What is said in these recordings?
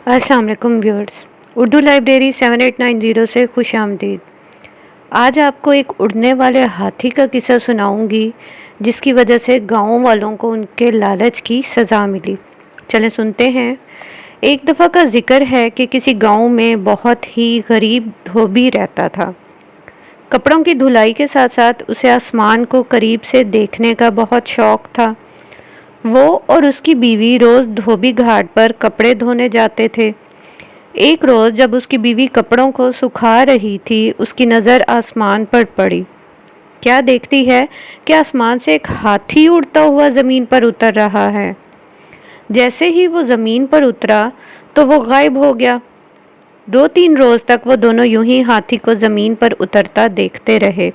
अस्सलाम वालेकुम viewers. Urdu library 7890 से खुश आमदीद। आज आपको एक उड़ने वाले हाथी का किस्सा सुनाऊंगी जिसकी वजह से गांव वालों को उनके लालच की सज़ा मिली। चलें सुनते हैं। एक दफ़ा का जिक्र है कि किसी गांव में बहुत ही गरीब धोबी रहता था। कपड़ों की धुलाई के साथ साथ उसे आसमान को करीब से देखने का बहुत शौक़ था। वो और उसकी बीवी रोज़ धोबी घाट पर कपड़े धोने जाते थे। एक रोज़ जब उसकी बीवी कपड़ों को सुखा रही थी, उसकी नज़र आसमान पर पड़ी। क्या देखती है कि आसमान से एक हाथी उड़ता हुआ ज़मीन पर उतर रहा है। जैसे ही वो ज़मीन पर उतरा तो वो गायब हो गया। 2-3 रोज़ तक वो दोनों यूं ही हाथी को ज़मीन पर उतरता देखते रहे।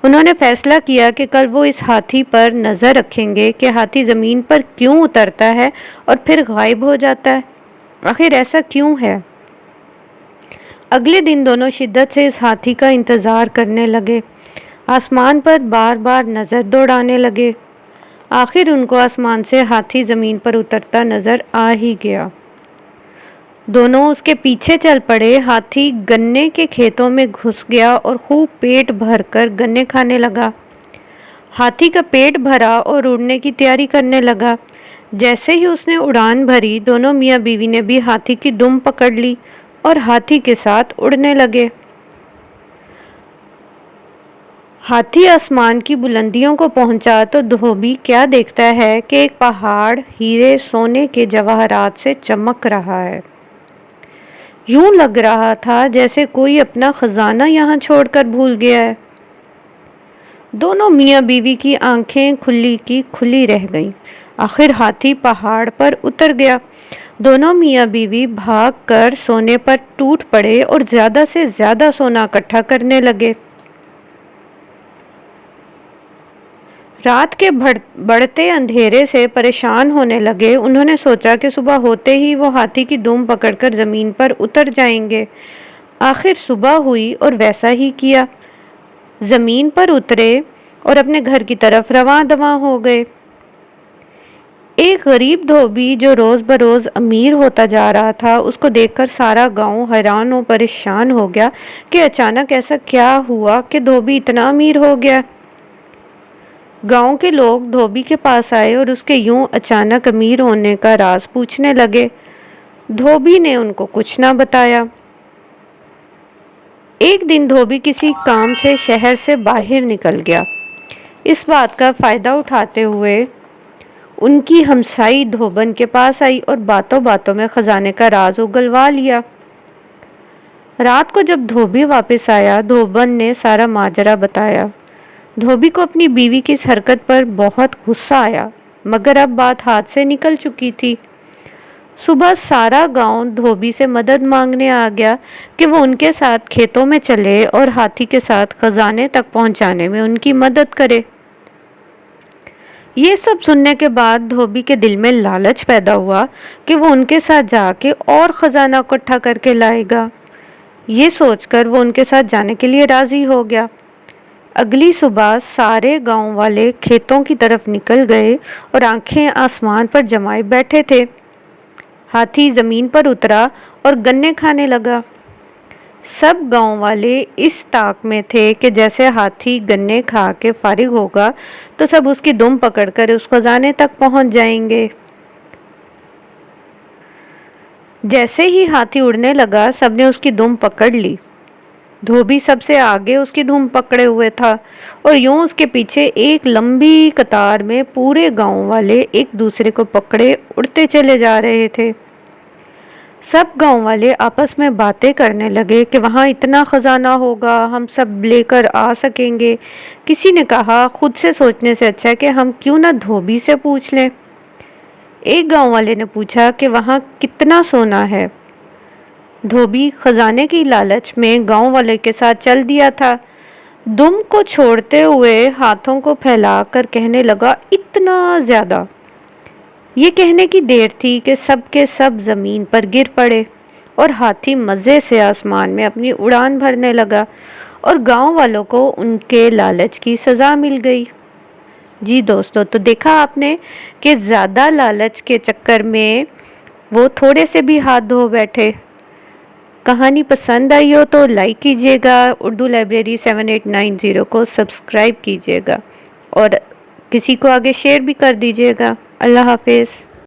उन्होंने फैसला किया कि कल वो इस हाथी पर नज़र रखेंगे कि हाथी ज़मीन पर क्यों उतरता है और फिर गायब हो जाता है। आखिर ऐसा क्यों है? अगले दिन दोनों शिद्दत से इस हाथी का इंतज़ार करने लगे। आसमान पर बार बार नज़र दौड़ाने लगे। आखिर उनको आसमान से हाथी ज़मीन पर उतरता नज़र आ ही गया। दोनों उसके पीछे चल पड़े। हाथी गन्ने के खेतों में घुस गया और खूब पेट भरकर गन्ने खाने लगा। हाथी का पेट भरा और उड़ने की तैयारी करने लगा। जैसे ही उसने उड़ान भरी, दोनों मियाँ बीवी ने भी हाथी की दुम पकड़ ली और हाथी के साथ उड़ने लगे। हाथी आसमान की बुलंदियों को पहुंचा तो धोबी क्या देखता है कि एक पहाड़ हीरे सोने के जवाहरात से चमक रहा है। यूं लग रहा था जैसे कोई अपना खजाना यहाँ छोड़कर भूल गया है। दोनों मियाँ बीवी की आंखें खुली की खुली रह गईं। आखिर हाथी पहाड़ पर उतर गया। दोनों मियाँ बीवी भागकर सोने पर टूट पड़े और ज़्यादा से ज़्यादा सोना इकट्ठा करने लगे। रात के बढ़ते अंधेरे से परेशान होने लगे। उन्होंने सोचा कि सुबह होते ही वो हाथी की दुम पकड़कर ज़मीन पर उतर जाएंगे। आखिर सुबह हुई और वैसा ही किया। ज़मीन पर उतरे और अपने घर की तरफ रवां दवां हो गए। एक गरीब धोबी जो रोज़ बरोज़ अमीर होता जा रहा था, उसको देखकर सारा गांव हैरान और परेशान हो गया कि अचानक ऐसा क्या हुआ कि धोबी इतना अमीर हो गया। गांव के लोग धोबी के पास आए और उसके यूं अचानक अमीर होने का राज पूछने लगे। धोबी ने उनको कुछ ना बताया। एक दिन धोबी किसी काम से शहर से बाहर निकल गया। इस बात का फ़ायदा उठाते हुए उनकी हमसाई धोबन के पास आई और बातों बातों में खजाने का राज उगलवा लिया। रात को जब धोबी वापस आया, धोबन ने सारा माजरा बताया। धोबी को अपनी बीवी की इस हरकत पर बहुत गुस्सा आया, मगर अब बात हाथ से निकल चुकी थी। सुबह सारा गांव धोबी से मदद मांगने आ गया कि वो उनके साथ खेतों में चले और हाथी के साथ खजाने तक पहुंचाने में उनकी मदद करे। ये सब सुनने के बाद धोबी के दिल में लालच पैदा हुआ कि वो उनके साथ जाके और खजाना इकट्ठा करके लाएगा। ये सोचकर वो उनके साथ जाने के लिए राजी हो गया। अगली सुबह सारे गांव वाले खेतों की तरफ निकल गए और आंखें आसमान पर जमाए बैठे थे। हाथी ज़मीन पर उतरा और गन्ने खाने लगा। सब गांव वाले इस ताक में थे कि जैसे हाथी गन्ने खा के फारिग होगा तो सब उसकी दुम पकड़कर उस खजाने तक पहुंच जाएंगे। जैसे ही हाथी उड़ने लगा, सबने उसकी दुम पकड़ ली। धोबी सबसे आगे उसकी धुम पकड़े हुए था और यूं उसके पीछे एक लंबी कतार में पूरे गांव वाले एक दूसरे को पकड़े उड़ते चले जा रहे थे। सब गांव वाले आपस में बातें करने लगे कि वहाँ इतना खजाना होगा, हम सब लेकर आ सकेंगे। किसी ने कहा, खुद से सोचने से अच्छा है कि हम क्यों ना धोबी से पूछ लें। एक गांव वाले ने पूछा कि वहाँ कितना सोना है। धोबी खजाने की लालच में गांव वाले के साथ चल दिया था। दुम को छोड़ते हुए हाथों को फैलाकर कहने लगा, इतना ज़्यादा। ये कहने की देर थी कि सब के सब ज़मीन पर गिर पड़े और हाथी मज़े से आसमान में अपनी उड़ान भरने लगा और गांव वालों को उनके लालच की सज़ा मिल गई। जी दोस्तों, तो देखा आपने कि ज़्यादा लालच के चक्कर में وہ تھوڑے سے بھی ہاتھ دھو بیٹھے۔ کہانی پسند آئی ہو تو لائک کیجیے گا، اردو لائبریری 7890 کو سبسکرائب کیجیے گا اور کسی کو آگے شیئر بھی کر دیجیے گا۔ اللہ حافظ۔